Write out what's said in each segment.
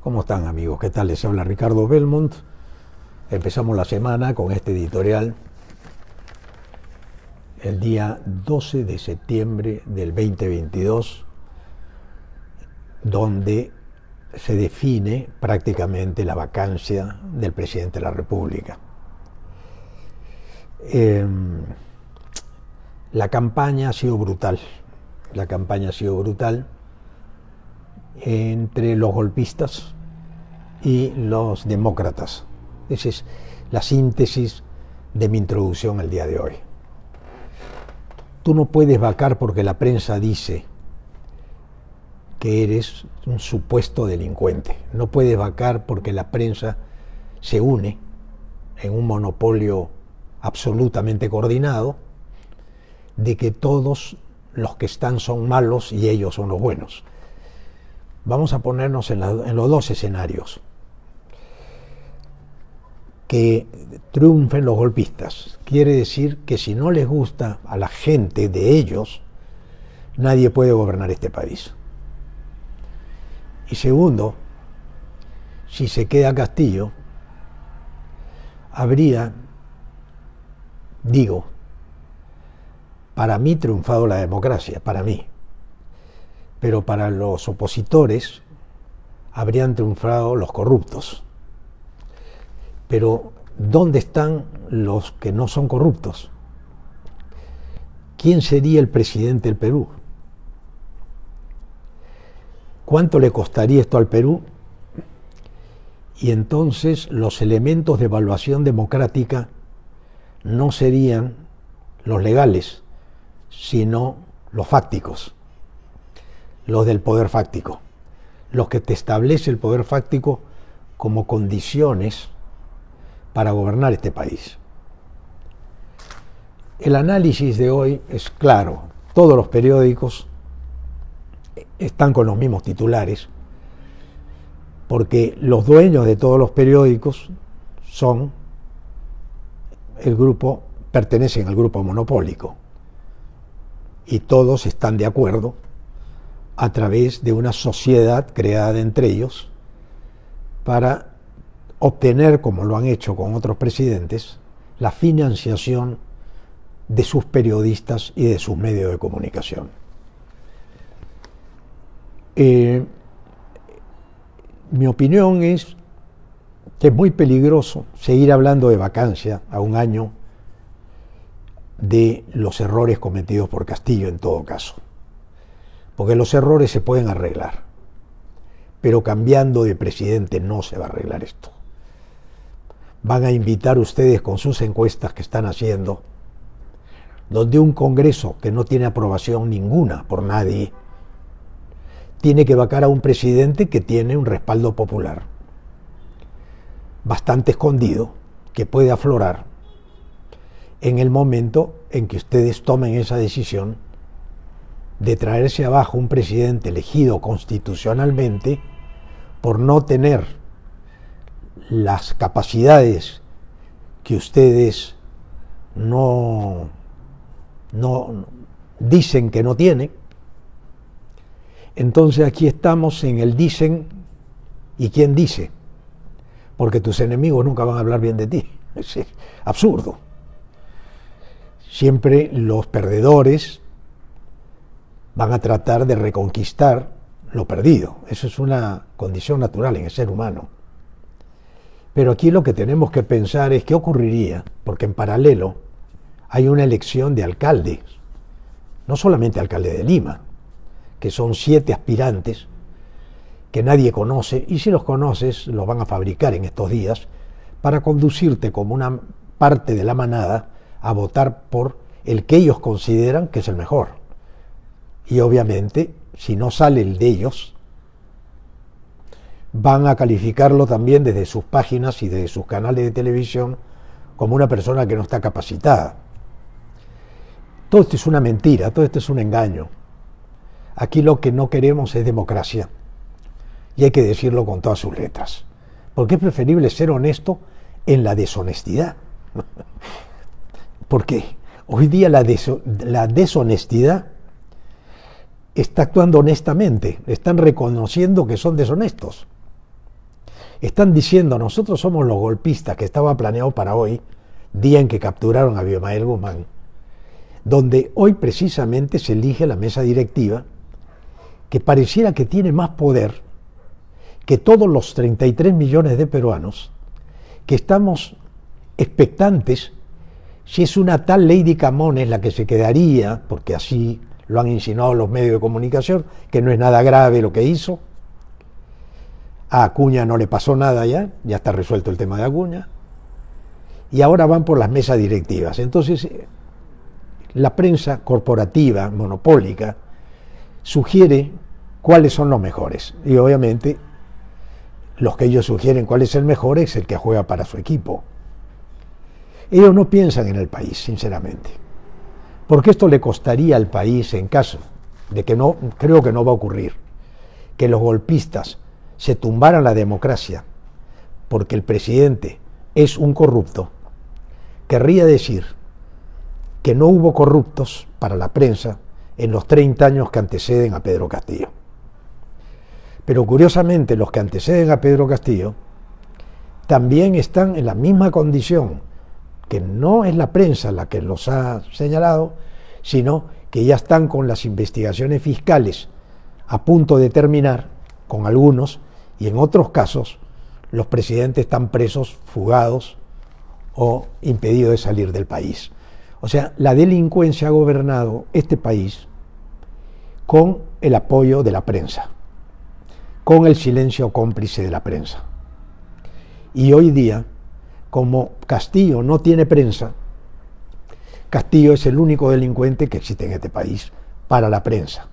¿Cómo están, amigos? ¿Qué tal? Les habla Ricardo Belmont. Empezamos la semana con este editorial el día 12 de septiembre del 2022, donde se define prácticamente la vacancia del presidente de la República. La campaña ha sido brutal. La campaña ha sido brutal entre los golpistas y los demócratas. Esa es la síntesis de mi introducción el día de hoy. Tú no puedes vacar porque la prensa dice que eres un supuesto delincuente. No puedes vacar porque la prensa se une en un monopolio absolutamente coordinado de que todos los que están son malos y ellos son los buenos. Vamos a ponernos en los dos escenarios. Que triunfen los golpistas quiere decir que si no les gusta a la gente de ellos, nadie puede gobernar este país. Y segundo, si se queda Castillo, habría, para mí triunfado la democracia, para mí. Pero para los opositores habrían triunfado los corruptos. Pero ¿dónde están los que no son corruptos? ¿Quién sería el presidente del Perú? ¿Cuánto le costaría esto al Perú? Y entonces los elementos de evaluación democrática no serían los legales, sino los fácticos, los del poder fáctico, los que te establece el poder fáctico como condiciones para gobernar este país. El análisis de hoy es claro. Todos los periódicos están con los mismos titulares, porque los dueños de todos los periódicos pertenecen al grupo monopólico, y todos están de acuerdo a través de una sociedad creada entre ellos para obtener, como lo han hecho con otros presidentes, la financiación de sus periodistas y de sus medios de comunicación. Mi opinión es que es muy peligroso seguir hablando de vacancia a un año de los errores cometidos por Castillo en todo caso, porque los errores se pueden arreglar, pero cambiando de presidente no se va a arreglar esto. Van a invitar ustedes con sus encuestas que están haciendo, donde un Congreso que no tiene aprobación ninguna por nadie, tiene que vacar a un presidente que tiene un respaldo popular bastante escondido, que puede aflorar en el momento en que ustedes tomen esa decisión de traerse abajo un presidente elegido constitucionalmente por no tener las capacidades que ustedes no dicen que no tienen. Entonces aquí estamos en el dicen y quién dice, porque tus enemigos nunca van a hablar bien de ti. Es absurdo. Siempre los perdedores van a tratar de reconquistar lo perdido. Eso es una condición natural en el ser humano. Pero aquí lo que tenemos que pensar es qué ocurriría, porque en paralelo hay una elección de alcaldes, no solamente alcalde de Lima, que son 7 aspirantes que nadie conoce, y si los conoces los van a fabricar en estos días para conducirte como una parte de la manada a votar por el que ellos consideran que es el mejor. Y obviamente, si no sale el de ellos, van a calificarlo también desde sus páginas y desde sus canales de televisión como una persona que no está capacitada. Todo esto es una mentira, todo esto es un engaño. Aquí lo que no queremos es democracia, y hay que decirlo con todas sus letras, porque es preferible ser honesto en la deshonestidad. Porque hoy día la deshonestidad está actuando honestamente, están reconociendo que son deshonestos. Están diciendo, nosotros somos los golpistas, que estaba planeado para hoy, día en que capturaron a Abimael Guzmán, donde hoy precisamente se elige la mesa directiva, que pareciera que tiene más poder que todos los 33 millones de peruanos que estamos expectantes si es una tal Lady Camones la que se quedaría, porque así lo han insinuado los medios de comunicación, que no es nada grave lo que hizo. A Acuña no le pasó nada ya está resuelto el tema de Acuña. Y ahora van por las mesas directivas. Entonces, la prensa corporativa, monopólica, sugiere cuáles son los mejores. Y obviamente, los que ellos sugieren cuál es el mejor es el que juega para su equipo. Ellos no piensan en el país, sinceramente. Porque esto le costaría al país, en caso de que no, creo que no va a ocurrir, que los golpistas se tumbaran la democracia porque el presidente es un corrupto, querría decir que no hubo corruptos para la prensa en los 30 años que anteceden a Pedro Castillo. Pero curiosamente los que anteceden a Pedro Castillo también están en la misma condición, que no es la prensa la que los ha señalado, sino que ya están con las investigaciones fiscales a punto de terminar, con algunos, y en otros casos los presidentes están presos, fugados o impedidos de salir del país. O sea, la delincuencia ha gobernado este país con el apoyo de la prensa, con el silencio cómplice de la prensa. Y hoy día, como Castillo no tiene prensa, Castillo es el único delincuente que existe en este país para la prensa.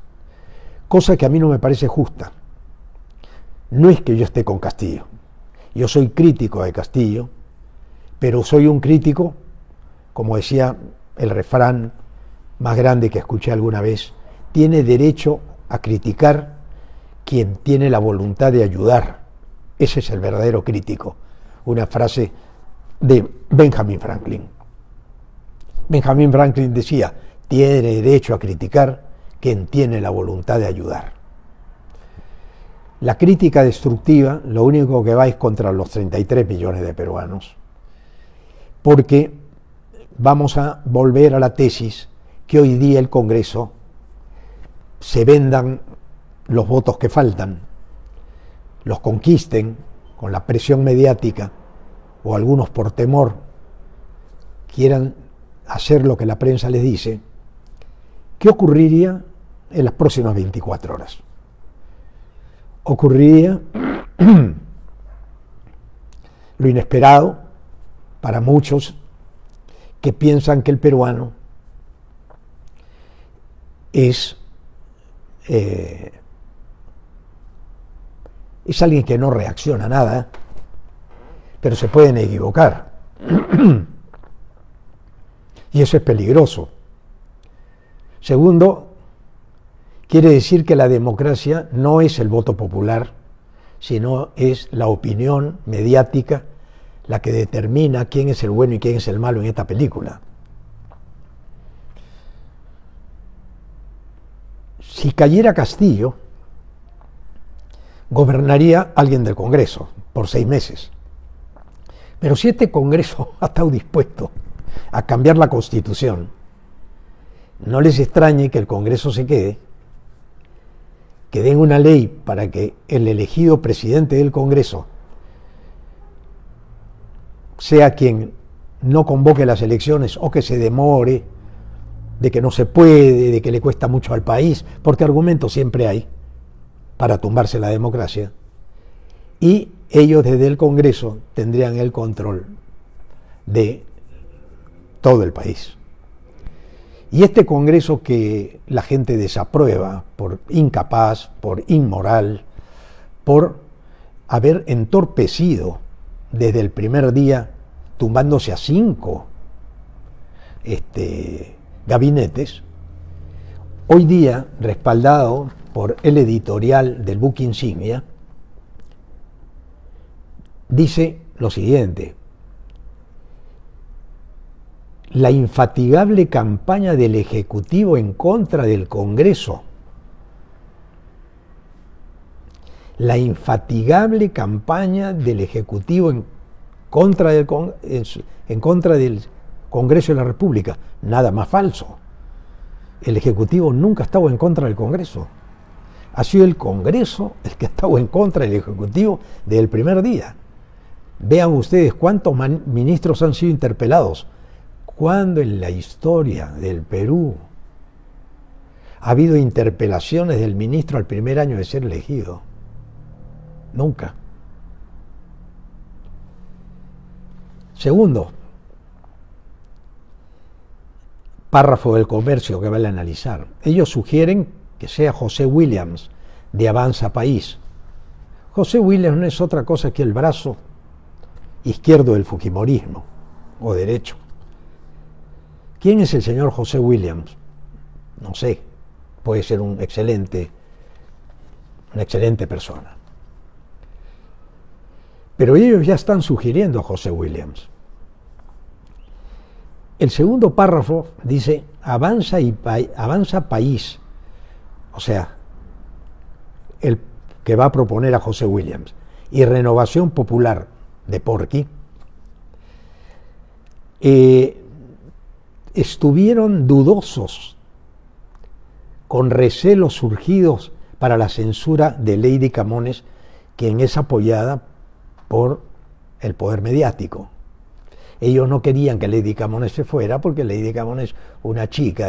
Cosa que a mí no me parece justa. No es que yo esté con Castillo. Yo soy crítico de Castillo, pero soy un crítico, como decía el refrán más grande que escuché alguna vez, tiene derecho a criticar quien tiene la voluntad de ayudar. Ese es el verdadero crítico. Una frase de Benjamin Franklin. Benjamin Franklin decía, tiene derecho a criticar quien tiene la voluntad de ayudar. La crítica destructiva lo único que va es contra los 33 millones de peruanos, porque vamos a volver a la tesis que hoy día el Congreso se vendan los votos que faltan, los conquisten con la presión mediática, o algunos por temor quieran hacer lo que la prensa les dice. ¿Qué ocurriría en las próximas 24 horas? Ocurriría lo inesperado para muchos que piensan que el peruano es alguien que no reacciona a nada, pero se pueden equivocar. Y eso es peligroso. Segundo, quiere decir que la democracia no es el voto popular, sino es la opinión mediática la que determina quién es el bueno y quién es el malo en esta película. Si cayera Castillo, gobernaría alguien del Congreso por 6 meses. Pero si este Congreso ha estado dispuesto a cambiar la Constitución, no les extrañe que el Congreso se quede, que den una ley para que el elegido presidente del Congreso sea quien no convoque las elecciones o que se demore, de que no se puede, de que le cuesta mucho al país, porque argumentos siempre hay para tumbarse la democracia, y ellos desde el Congreso tendrían el control de todo el país. Y este Congreso que la gente desaprueba por incapaz, por inmoral, por haber entorpecido desde el primer día, tumbándose a 5 gabinetes, hoy día, respaldado por el editorial del buque insignia, dice lo siguiente: la infatigable campaña del Ejecutivo en contra del Congreso la infatigable campaña del Ejecutivo en contra del Congreso de la República. Nada más falso. El Ejecutivo nunca ha estado en contra del Congreso. Ha sido el Congreso el que ha estado en contra del Ejecutivo desde el primer día. Vean ustedes cuántos ministros han sido interpelados. ¿Cuándo en la historia del Perú ha habido interpelaciones del ministro al primer año de ser elegido? Nunca. Segundo, párrafo del Comercio que vale analizar. Ellos sugieren que sea José Williams de Avanza País. José Williams no es otra cosa que el brazo izquierdo del fujimorismo, o derecho. ¿Quién es el señor José Williams? No sé, puede ser una excelente persona. Pero ellos ya están sugiriendo a José Williams. El segundo párrafo dice, avanza País, o sea, el que va a proponer a José Williams, y Renovación Popular de Porqui, estuvieron dudosos con recelos surgidos para la censura de Lady Camones, quien es apoyada por el poder mediático. Ellos no querían que Lady Camones se fuera porque Lady Camones, una chica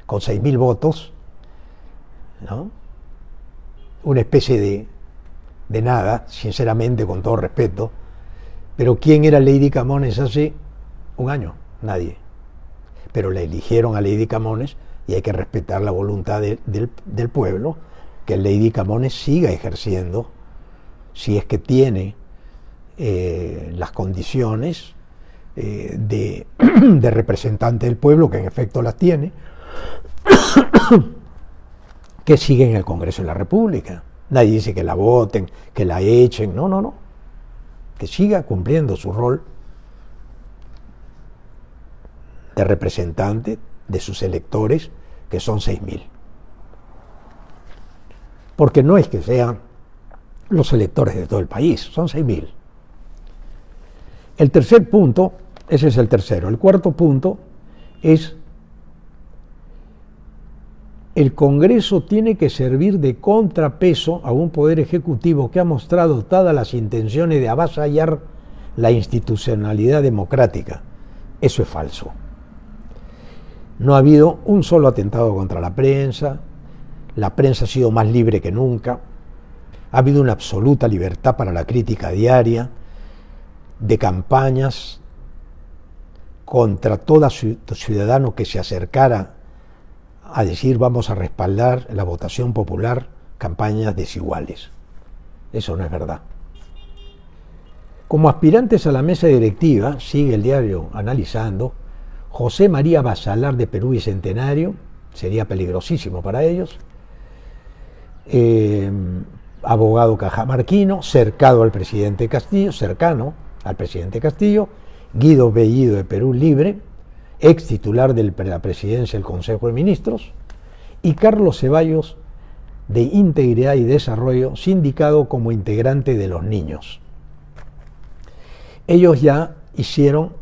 con 6.000 votos, ¿no? Una especie de nada, sinceramente, con todo respeto. Pero ¿quién era Lady Camones hace un año? Nadie. Pero la eligieron a Lady Camones y hay que respetar la voluntad del pueblo, que Lady Camones siga ejerciendo, si es que tiene las condiciones de representante del pueblo, que en efecto las tiene, que sigue en el Congreso de la República. Nadie dice que la voten, que la echen, no, no, no. Que siga cumpliendo su rol de representante de sus electores, que son 6.000. Porque no es que sean los electores de todo el país, son 6.000. El tercer punto, ese es el tercero. El cuarto punto es: el Congreso tiene que servir de contrapeso a un poder ejecutivo que ha mostrado todas las intenciones de avasallar la institucionalidad democrática. Eso es falso. No ha habido un solo atentado contra la prensa ha sido más libre que nunca, ha habido una absoluta libertad para la crítica diaria, de campañas contra todo ciudadano que se acercara a decir vamos a respaldar la votación popular, campañas desiguales. Eso no es verdad. Como aspirantes a la mesa directiva, sigue el diario analizando, José María Basalar de Perú Bicentenario, sería peligrosísimo para ellos, abogado cajamarquino, cercano al presidente Castillo, Guido Bellido de Perú Libre, ex titular de la presidencia del Consejo de Ministros, y Carlos Ceballos de Integridad y Desarrollo, sindicado como integrante de Los Niños. Ellos ya hicieron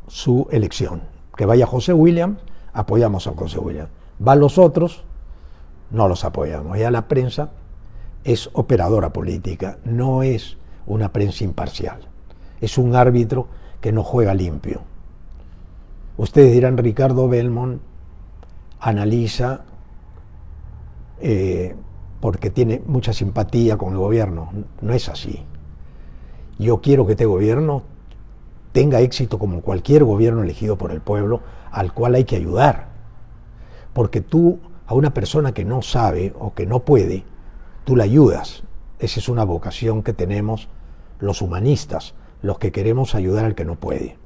su elección. Que vaya José Williams, apoyamos a José Williams. Va los otros, no los apoyamos. Ya la prensa es operadora política, no es una prensa imparcial. Es un árbitro que no juega limpio. Ustedes dirán, Ricardo Belmont analiza porque tiene mucha simpatía con el gobierno. No es así. Yo quiero que este gobierno tenga éxito como cualquier gobierno elegido por el pueblo, al cual hay que ayudar. Porque tú, a una persona que no sabe o que no puede, tú la ayudas. Esa es una vocación que tenemos los humanistas, los que queremos ayudar al que no puede.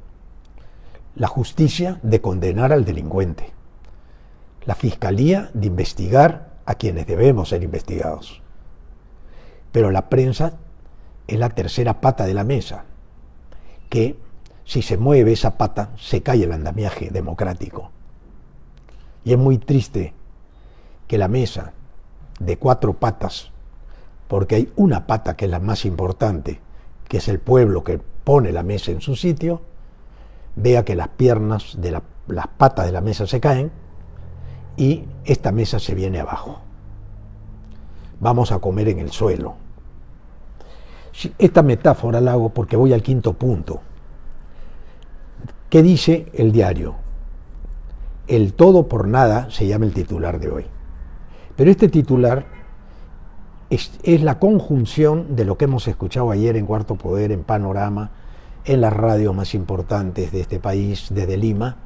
La justicia de condenar al delincuente. La fiscalía de investigar a quienes debemos ser investigados. Pero la prensa es la tercera pata de la mesa, que si se mueve esa pata, se cae el andamiaje democrático. Y es muy triste que la mesa, de cuatro patas, porque hay una pata que es la más importante, que es el pueblo que pone la mesa en su sitio, vea que las piernas de las patas de la mesa se caen y esta mesa se viene abajo. Vamos a comer en el suelo. Esta metáfora la hago porque voy al quinto punto. ¿Qué dice el diario? El todo por nada se llama el titular de hoy. Pero este titular es la conjunción de lo que hemos escuchado ayer en Cuarto Poder, en Panorama, en las radios más importantes de este país, desde Lima,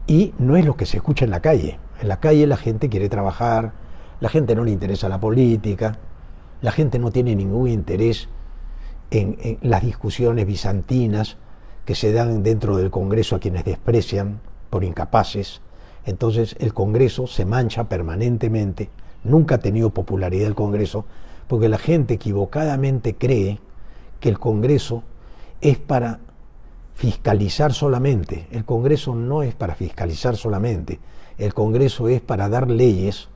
y no es lo que se escucha en la calle. En la calle la gente quiere trabajar, la gente no le interesa la política, la gente no tiene ningún interés en las discusiones bizantinas que se dan dentro del Congreso a quienes desprecian por incapaces. Entonces el Congreso se mancha permanentemente, nunca ha tenido popularidad el Congreso, porque la gente equivocadamente cree que el Congreso es para fiscalizar solamente. El Congreso no es para fiscalizar solamente, el Congreso es para dar leyes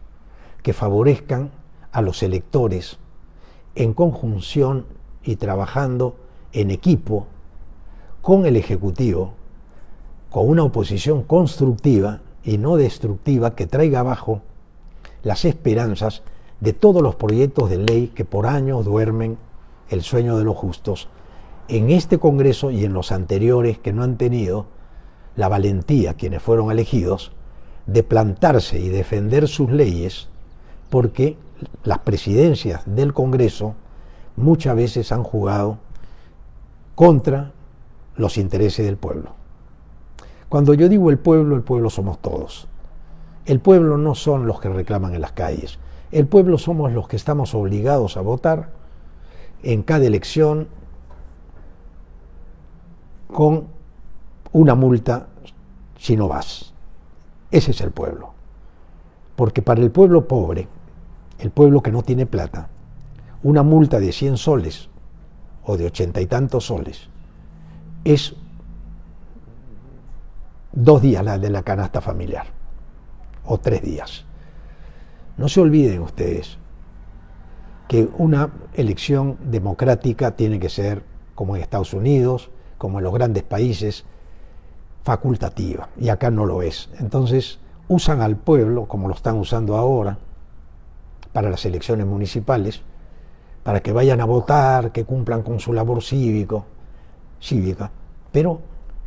que favorezcan a los electores en conjunción y trabajando en equipo con el Ejecutivo, con una oposición constructiva y no destructiva que traiga abajo las esperanzas de todos los proyectos de ley que por años duermen el sueño de los justos en este Congreso y en los anteriores, que no han tenido la valentía, quienes fueron elegidos, de plantarse y defender sus leyes, porque las presidencias del Congreso muchas veces han jugado contra los intereses del pueblo. Cuando yo digo el pueblo somos todos. El pueblo no son los que reclaman en las calles. El pueblo somos los que estamos obligados a votar en cada elección con una multa si no vas. Ese es el pueblo. Porque para el pueblo pobre, el pueblo que no tiene plata, una multa de 100 soles o de 80 y tantos soles es 2 días la de la canasta familiar o 3 días. No se olviden ustedes que una elección democrática tiene que ser, como en Estados Unidos, como en los grandes países, facultativa, y acá no lo es. Entonces usan al pueblo, como lo están usando ahora, para las elecciones municipales, para que vayan a votar, que cumplan con su labor cívica, pero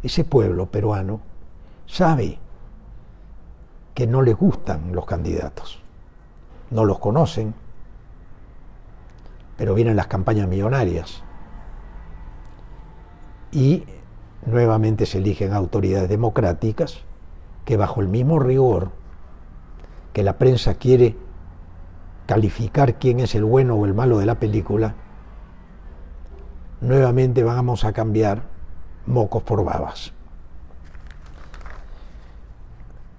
ese pueblo peruano sabe que no les gustan los candidatos, no los conocen, pero vienen las campañas millonarias y nuevamente se eligen autoridades democráticas que bajo el mismo rigor que la prensa quiere calificar quién es el bueno o el malo de la película, nuevamente vamos a cambiar mocos por babas.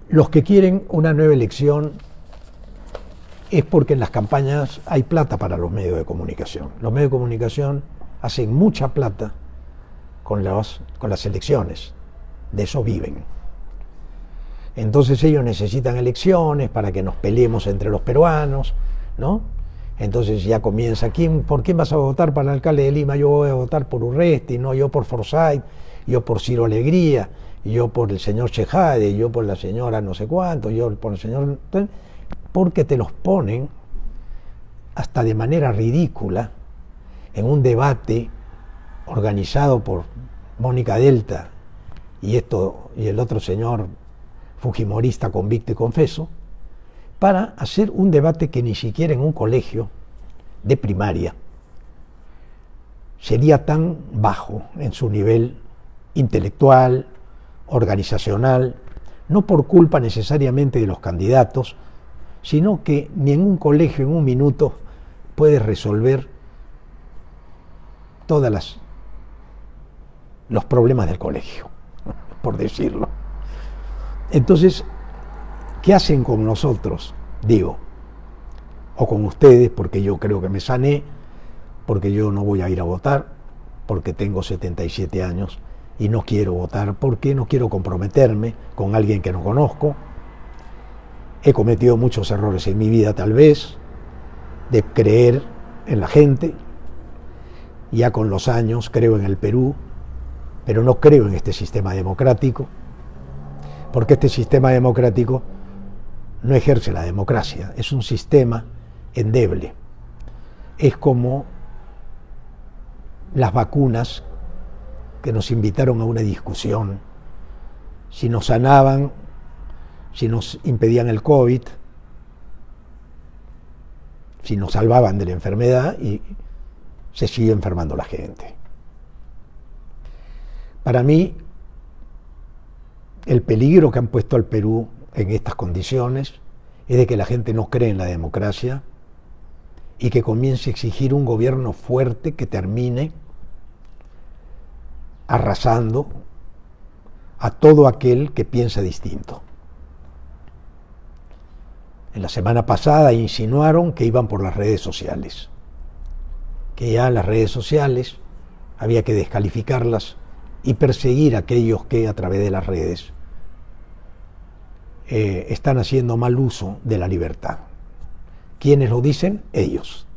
Los que quieren una nueva elección es porque en las campañas hay plata para los medios de comunicación. Los medios de comunicación hacen mucha plata con las elecciones, de eso viven. Entonces ellos necesitan elecciones para que nos peleemos entre los peruanos, ¿no? Entonces ya comienza, ¿por quién vas a votar para el alcalde de Lima? Yo voy a votar por Urresti, no, yo por Forsyth, yo por Ciro Alegría, yo por el señor Chejade, yo por la señora no sé cuánto, yo por el señor... Porque te los ponen hasta de manera ridícula en un debate organizado por Mónica Delta y el otro señor fujimorista convicto y confeso, para hacer un debate que ni siquiera en un colegio de primaria sería tan bajo en su nivel intelectual, organizacional, no por culpa necesariamente de los candidatos, sino que ni en un colegio en un minuto puedes resolver todos los problemas del colegio, por decirlo. Entonces, ¿qué hacen con nosotros? Digo, o con ustedes, porque yo creo que me sané, porque yo no voy a ir a votar, porque tengo 77 años y no quiero votar, porque no quiero comprometerme con alguien que no conozco. He cometido muchos errores en mi vida, tal vez, de creer en la gente. Ya con los años creo en el Perú, pero no creo en este sistema democrático, porque este sistema democrático no ejerce la democracia, es un sistema endeble. Es como las vacunas que nos invitaron a una discusión, si nos sanaban, si nos impedían el COVID, si nos salvaban de la enfermedad, y se sigue enfermando la gente. Para mí, el peligro que han puesto al Perú en estas condiciones es de que la gente no cree en la democracia y que comience a exigir un gobierno fuerte que termine arrasando a todo aquel que piensa distinto. En la semana pasada insinuaron que iban por las redes sociales, que ya las redes sociales había que descalificarlas y perseguir a aquellos que a través de las redes están haciendo mal uso de la libertad. ¿Quiénes lo dicen? Ellos.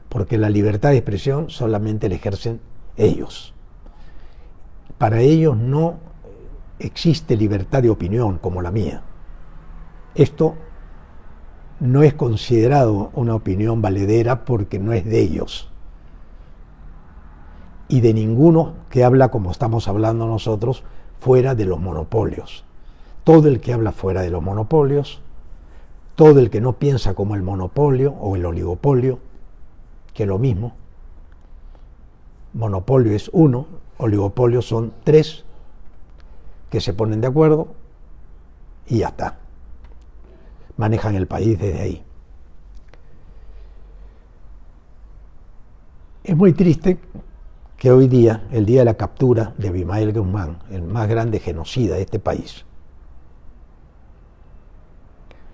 Porque la libertad de expresión solamente la ejercen ellos. Para ellos no existe libertad de opinión como la mía. Esto no es considerado una opinión valedera porque no es de ellos. Y de ninguno que habla como estamos hablando nosotros fuera de los monopolios. Todo el que habla fuera de los monopolios, todo el que no piensa como el monopolio o el oligopolio, que es lo mismo. Monopolio es uno, oligopolio son tres que se ponen de acuerdo y ya está. Manejan el país desde ahí. Es muy triste que hoy día, el día de la captura de Abimael Guzmán, el más grande genocida de este país,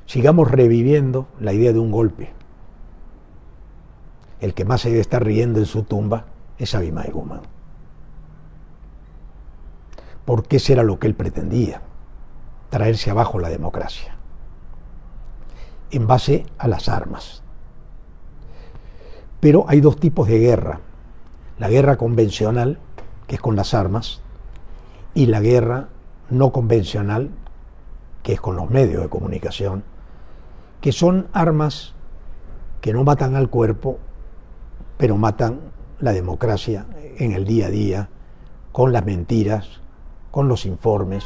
sigamos reviviendo la idea de un golpe. El que más se debe estar riendo en su tumba es Abimael Guzmán. Porque ese era lo que él pretendía, traerse abajo la democracia, en base a las armas. Pero hay dos tipos de guerra: la guerra convencional, que es con las armas, y la guerra no convencional, que es con los medios de comunicación, que son armas que no matan al cuerpo, pero matan la democracia en el día a día, con las mentiras, con los informes,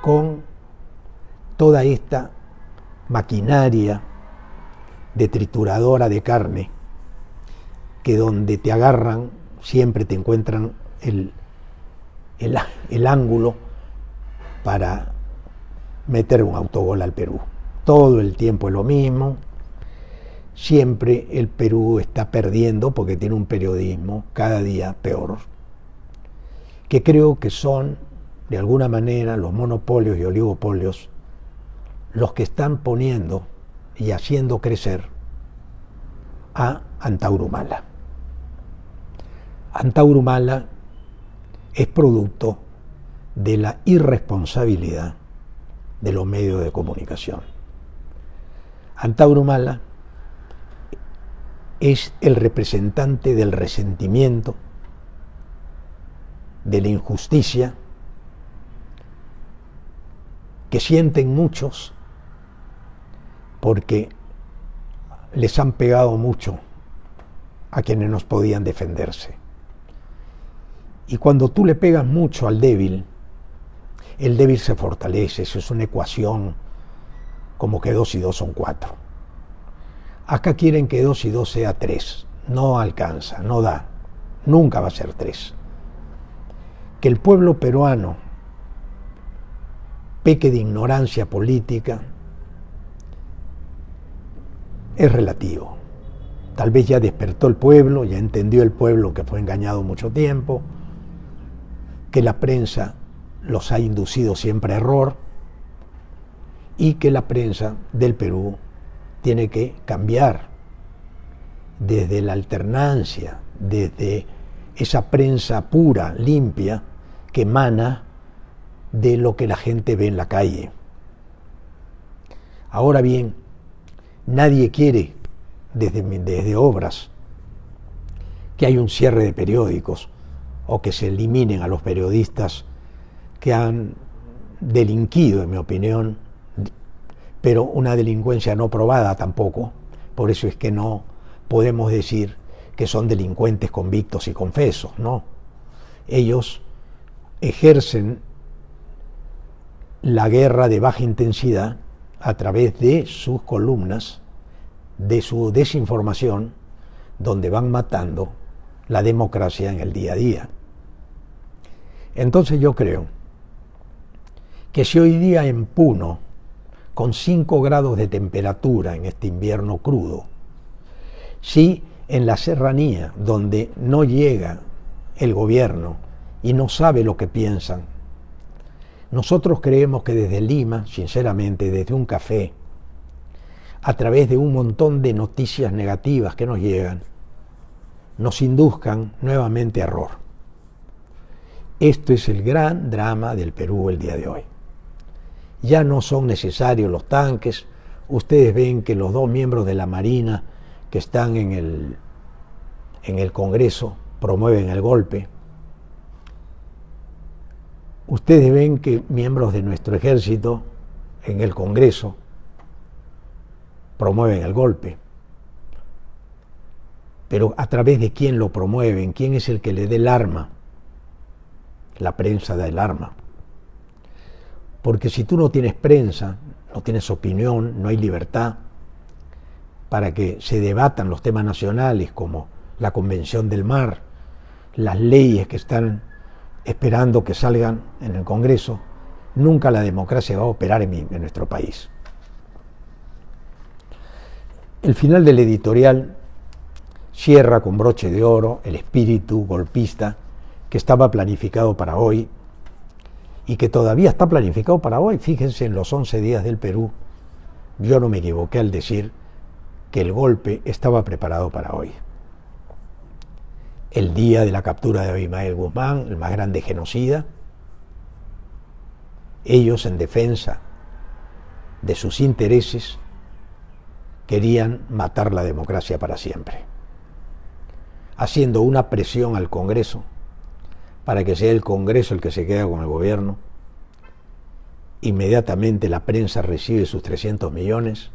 con toda esta maquinaria de trituradora de carne, que donde te agarran siempre te encuentran el ángulo para meter un autogol al Perú. Todo el tiempo es lo mismo, siempre el Perú está perdiendo porque tiene un periodismo cada día peor, que creo que son, de alguna manera, los monopolios y oligopolios los que están poniendo y haciendo crecer a Antauro Humala. Antauro Humala es producto de la irresponsabilidad de los medios de comunicación. Antauro Humala es el representante del resentimiento, de la injusticia que sienten muchos porque les han pegado mucho a quienes no podían defenderse. Y cuando tú le pegas mucho al débil, el débil se fortalece. Eso es una ecuación como que 2 y 2 son 4. Acá quieren que 2 y 2 sea 3. No alcanza, no da. Nunca va a ser 3. Que el pueblo peruano peque de ignorancia política es relativo. Tal vez ya despertó el pueblo, ya entendió el pueblo que fue engañado mucho tiempo, que la prensa los ha inducido siempre a error y que la prensa del Perú tiene que cambiar desde la alternancia, desde esa prensa pura, limpia, que emana de lo que la gente ve en la calle. Ahora bien, nadie quiere desde obras, que hay un cierre de periódicos o que se eliminen a los periodistas que han delinquido, en mi opinión, pero una delincuencia no probada tampoco. Por eso es que no podemos decir que son delincuentes convictos y confesos, no. Ellos ejercen la guerra de baja intensidad a través de sus columnas, de su desinformación, donde van matando la democracia en el día a día. Entonces yo creo que si hoy día en Puno, con 5 grados de temperatura en este invierno crudo, si en la serranía, donde no llega el gobierno y no sabe lo que piensan, nosotros creemos que desde Lima, sinceramente, desde un café, a través de un montón de noticias negativas que nos llegan, nos induzcan nuevamente a error. Esto es el gran drama del Perú el día de hoy. Ya no son necesarios los tanques. Ustedes ven que los 2 miembros de la Marina que están en el Congreso promueven el golpe. Ustedes ven que miembros de nuestro ejército en el Congreso promueven el golpe. Pero ¿a través de quién lo promueven? ¿Quién es el que le dé el arma? La prensa da el arma. Porque si tú no tienes prensa, no tienes opinión, no hay libertad para que se debatan los temas nacionales como la Convención del Mar, las leyes que están esperando que salgan en el Congreso, nunca la democracia va a operar en nuestro país. El final del editorial cierra con broche de oro el espíritu golpista que estaba planificado para hoy y que todavía está planificado para hoy. Fíjense en los 11 días del Perú, yo no me equivoqué al decir que el golpe estaba preparado para hoy. El día de la captura de Abimael Guzmán, el más grande genocida, ellos en defensa de sus intereses querían matar la democracia para siempre, haciendo una presión al Congreso para que sea el Congreso el que se quede con el gobierno. Inmediatamente la prensa recibe sus 300 millones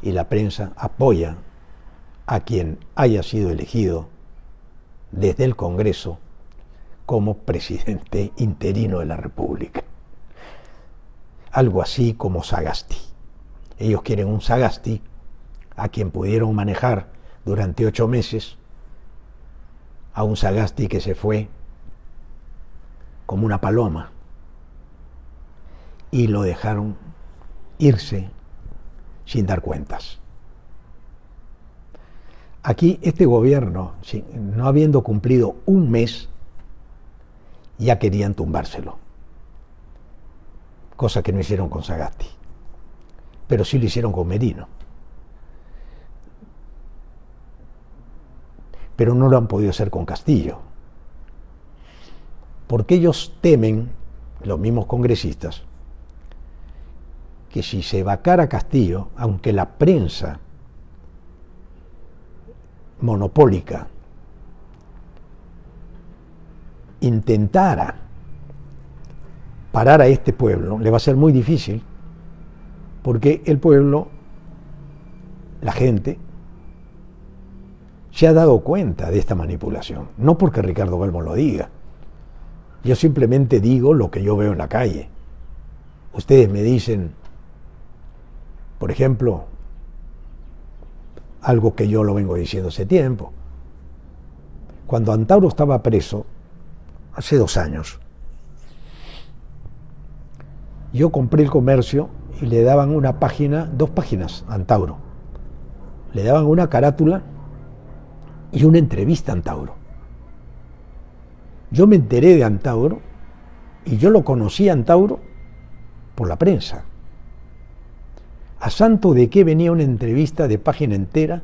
y la prensa apoya a quien haya sido elegido desde el Congreso como presidente interino de la República. Algo así como Sagasti. Ellos quieren un Sagasti a quien pudieron manejar durante 8 meses, a un Sagasti que se fue como una paloma y lo dejaron irse sin dar cuentas. Aquí este gobierno, no habiendo cumplido un mes, ya querían tumbárselo, cosa que no hicieron con Sagasti, pero sí lo hicieron con Merino. Pero no lo han podido hacer con Castillo, porque ellos temen, los mismos congresistas, que si se vacara Castillo, aunque la prensa monopólica intentara parar a este pueblo, le va a ser muy difícil, porque el pueblo, la gente, se ha dado cuenta de esta manipulación. No porque Ricardo Belmo lo diga. Yo simplemente digo lo que yo veo en la calle. Ustedes me dicen, por ejemplo, algo que yo lo vengo diciendo hace tiempo. Cuando Antauro estaba preso, hace 2 años, yo compré el Comercio y le daban una página, 2 páginas a Antauro. Le daban una carátula y una entrevista a Antauro. Yo me enteré de Antauro y yo lo conocí a Antauro por la prensa. ¿A santo de qué venía una entrevista de página entera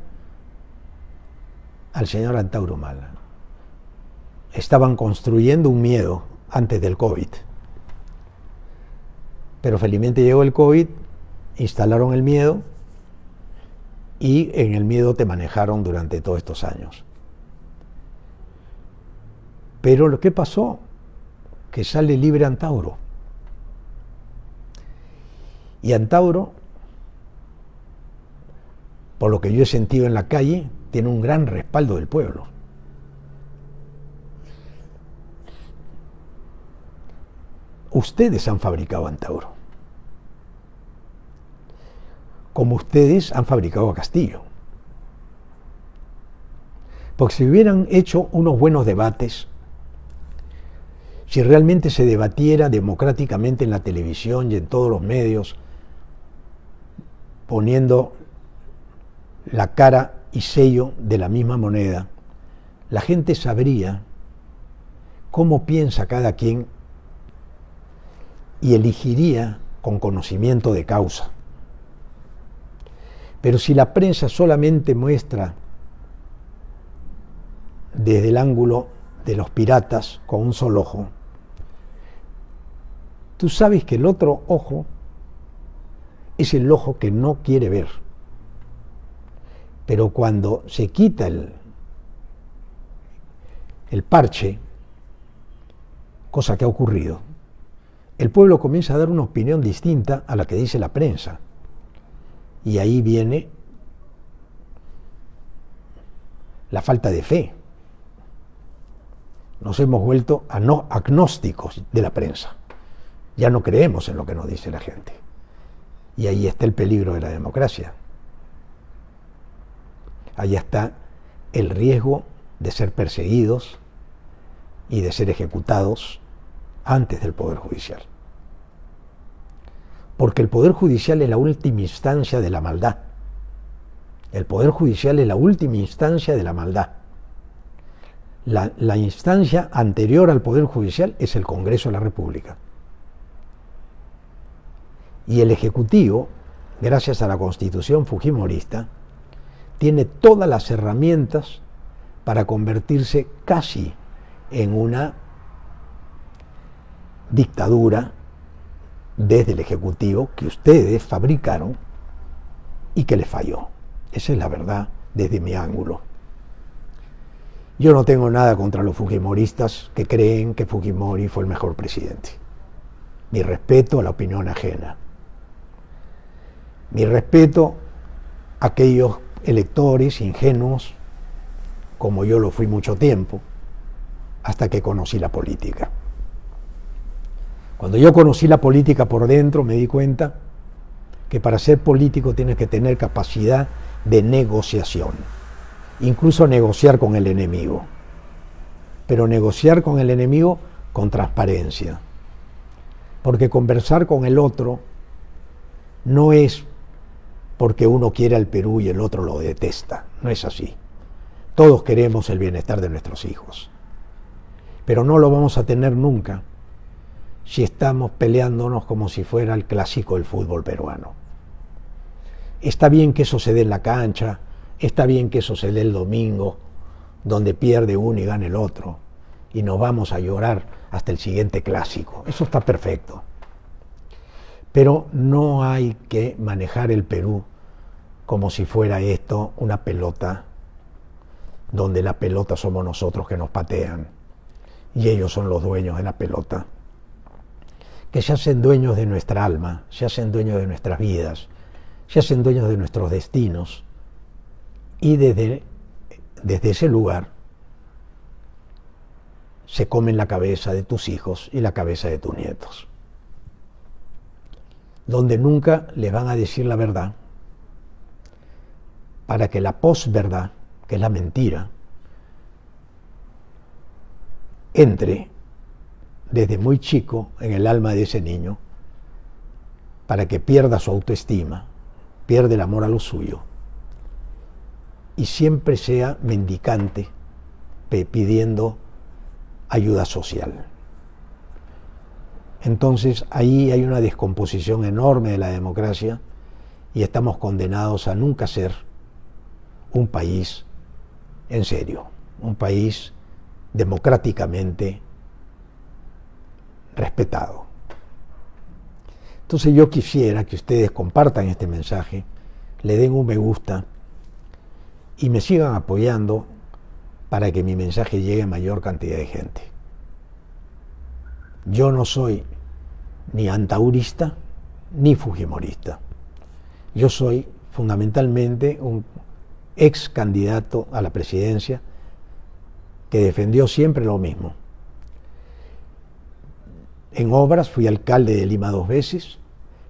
al señor Antauro Humala? Estaban construyendo un miedo antes del COVID. Pero felizmente llegó el COVID, instalaron el miedo y en el miedo te manejaron durante todos estos años. Pero lo que pasó, que sale libre Antauro. Y Antauro, por lo que yo he sentido en la calle, tiene un gran respaldo del pueblo. Ustedes han fabricado a Antauro, como ustedes han fabricado a Castillo. Porque si hubieran hecho unos buenos debates, si realmente se debatiera democráticamente en la televisión y en todos los medios, poniendo la cara y sello de la misma moneda, la gente sabría cómo piensa cada quien y elegiría con conocimiento de causa. Pero si la prensa solamente muestra desde el ángulo de los piratas con un solo ojo, tú sabes que el otro ojo es el ojo que no quiere ver. Pero cuando se quita el parche, cosa que ha ocurrido, el pueblo comienza a dar una opinión distinta a la que dice la prensa. Y ahí viene la falta de fe. Nos hemos vuelto agnósticos de la prensa. Ya no creemos en lo que nos dice la gente. Y ahí está el peligro de la democracia. Ahí está el riesgo de ser perseguidos y de ser ejecutados antes del Poder Judicial. Porque el Poder Judicial es la última instancia de la maldad. El Poder Judicial es la última instancia de la maldad. La instancia anterior al Poder Judicial es el Congreso de la República. Y el Ejecutivo, gracias a la Constitución fujimorista, tiene todas las herramientas para convertirse casi en una dictadura desde el Ejecutivo que ustedes fabricaron y que les falló. Esa es la verdad desde mi ángulo. Yo no tengo nada contra los fujimoristas que creen que Fujimori fue el mejor presidente. Mi respeto a la opinión ajena. Mi respeto a aquellos electores ingenuos, como yo lo fui mucho tiempo, hasta que conocí la política. Cuando yo conocí la política por dentro, me di cuenta que para ser político tienes que tener capacidad de negociación, incluso negociar con el enemigo, pero negociar con el enemigo con transparencia, porque conversar con el otro no es porque uno quiere al Perú y el otro lo detesta, no es así. Todos queremos el bienestar de nuestros hijos, pero no lo vamos a tener nunca si estamos peleándonos como si fuera el clásico del fútbol peruano. Está bien que eso se dé en la cancha, está bien que eso se dé el domingo, donde pierde uno y gana el otro, y nos vamos a llorar hasta el siguiente clásico. Eso está perfecto. Pero no hay que manejar el Perú como si fuera esto una pelota, donde la pelota somos nosotros que nos patean, y ellos son los dueños de la pelota, que se hacen dueños de nuestra alma, se hacen dueños de nuestras vidas, se hacen dueños de nuestros destinos, y desde ese lugar se comen la cabeza de tus hijos y la cabeza de tus nietos, donde nunca les van a decir la verdad, para que la posverdad, que es la mentira, entre desde muy chico en el alma de ese niño, para que pierda su autoestima, pierda el amor a lo suyo, y siempre sea mendicante, pidiendo ayuda social. Entonces ahí hay una descomposición enorme de la democracia y estamos condenados a nunca ser un país en serio, un país democráticamente respetado. Entonces yo quisiera que ustedes compartan este mensaje, le den un me gusta y me sigan apoyando para que mi mensaje llegue a mayor cantidad de gente. Yo no soy ni antaurista ni fujimorista. Yo soy fundamentalmente un ex candidato a la presidencia que defendió siempre lo mismo. En obras fui alcalde de Lima 2 veces,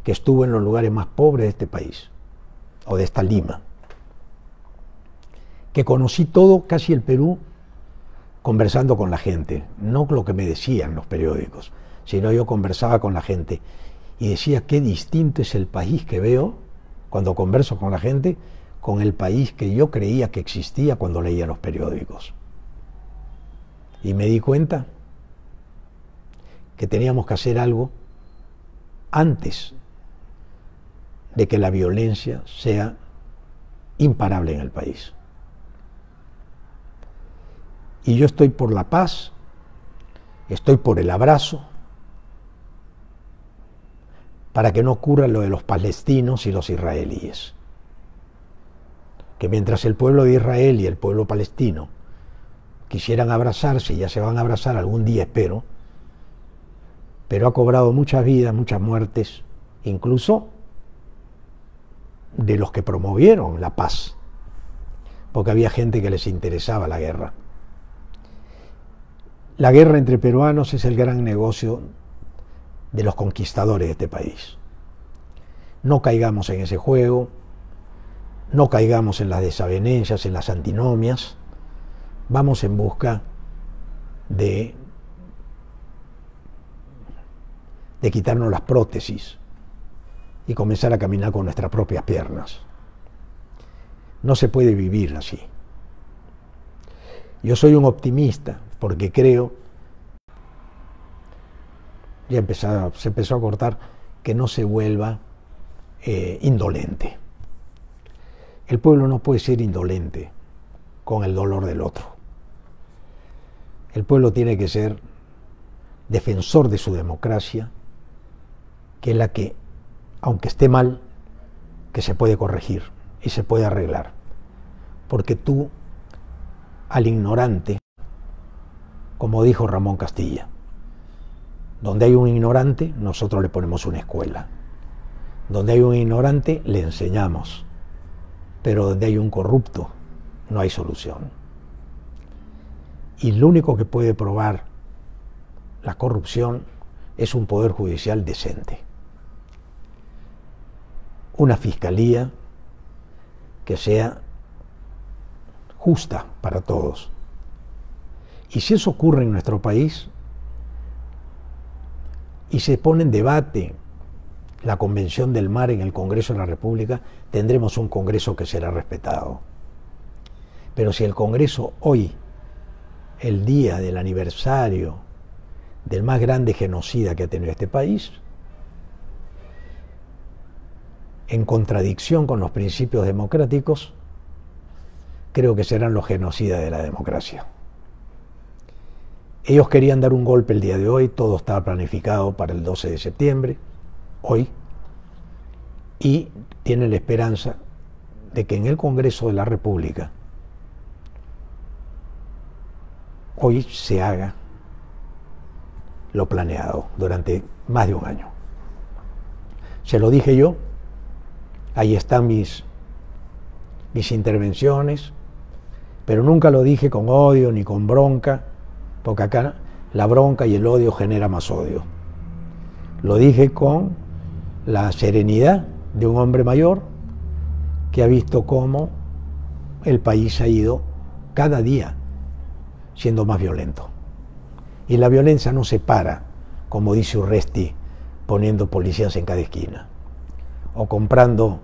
que estuvo en los lugares más pobres de este país, o de esta Lima. Que conocí todo, casi el Perú, conversando con la gente, no lo que me decían los periódicos, sino yo conversaba con la gente y decía qué distinto es el país que veo cuando converso con la gente con el país que yo creía que existía cuando leía los periódicos. Y me di cuenta que teníamos que hacer algo antes de que la violencia sea imparable en el país. Y yo estoy por la paz, estoy por el abrazo, para que no ocurra lo de los palestinos y los israelíes. Que mientras el pueblo de Israel y el pueblo palestino quisieran abrazarse, ya se van a abrazar algún día, espero, pero ha cobrado muchas vidas, muchas muertes, incluso de los que promovieron la paz, porque había gente que les interesaba la guerra. La guerra entre peruanos es el gran negocio de los conquistadores de este país. No caigamos en ese juego, no caigamos en las desavenencias, en las antinomias, vamos en busca de quitarnos las prótesis y comenzar a caminar con nuestras propias piernas. No se puede vivir así. Yo soy un optimista porque creo, se empezó a cortar, que no se vuelva indolente. El pueblo no puede ser indolente con el dolor del otro. El pueblo tiene que ser defensor de su democracia, que es la que, aunque esté mal, que se puede corregir y se puede arreglar. Porque tú, al ignorante, como dijo Ramón Castilla, donde hay un ignorante, nosotros le ponemos una escuela. Donde hay un ignorante, le enseñamos. Pero donde hay un corrupto, no hay solución. Y lo único que puede probar la corrupción es un poder judicial decente. Una fiscalía que sea justa para todos. Y si eso ocurre en nuestro país y se pone en debate la Convención del Mar en el Congreso de la República, tendremos un Congreso que será respetado. Pero si el Congreso hoy, el día del aniversario del más grande genocida que ha tenido este país, en contradicción con los principios democráticos, creo que serán los genocidas de la democracia. Ellos querían dar un golpe el día de hoy, todo estaba planificado para el 12 de septiembre, hoy, y tienen la esperanza de que en el Congreso de la República hoy se haga lo planeado durante más de un año. Se lo dije yo, ahí están mis intervenciones, pero nunca lo dije con odio ni con bronca, porque acá la bronca y el odio genera más odio. Lo dije con la serenidad de un hombre mayor que ha visto cómo el país ha ido cada día siendo más violento. Y la violencia no se para, como dice Urresti, poniendo policías en cada esquina o comprando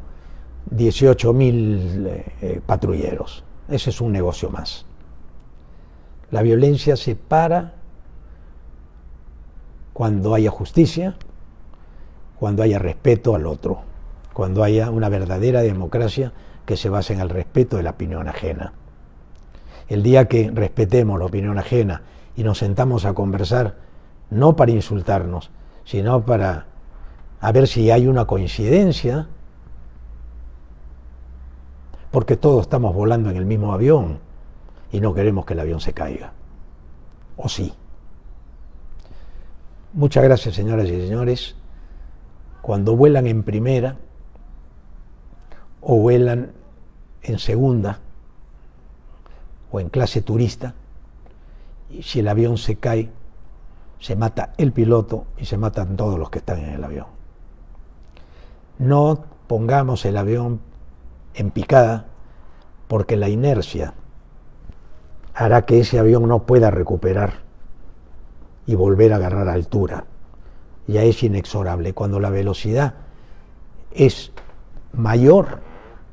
18.000 patrulleros. Ese es un negocio más. La violencia se para cuando haya justicia, cuando haya respeto al otro, cuando haya una verdadera democracia que se base en el respeto de la opinión ajena. El día que respetemos la opinión ajena y nos sentamos a conversar, no para insultarnos, sino para ver si hay una coincidencia, porque todos estamos volando en el mismo avión y no queremos que el avión se caiga. ¿O sí? Muchas gracias, señoras y señores. Cuando vuelan en primera o vuelan en segunda o en clase turista, y si el avión se cae, se mata el piloto y se matan todos los que están en el avión. No pongamos el avión en picada, porque la inercia hará que ese avión no pueda recuperar y volver a agarrar altura. Ya es inexorable. Cuando la velocidad es mayor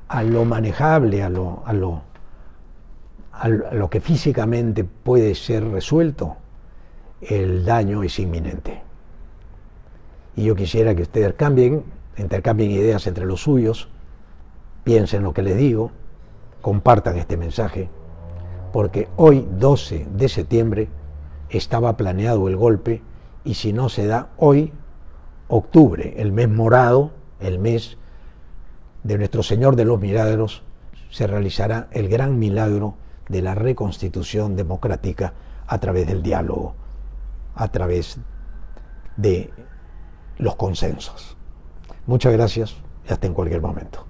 a lo manejable, a lo que físicamente puede ser resuelto, el daño es inminente. Y yo quisiera que ustedes intercambien ideas entre los suyos, piensen lo que les digo, compartan este mensaje, porque hoy, 12 de septiembre, estaba planeado el golpe, y si no se da hoy, octubre, el mes morado, el mes de Nuestro Señor de los Milagros, se realizará el gran milagro de la reconstitución democrática a través del diálogo, a través de los consensos. Muchas gracias y hasta en cualquier momento.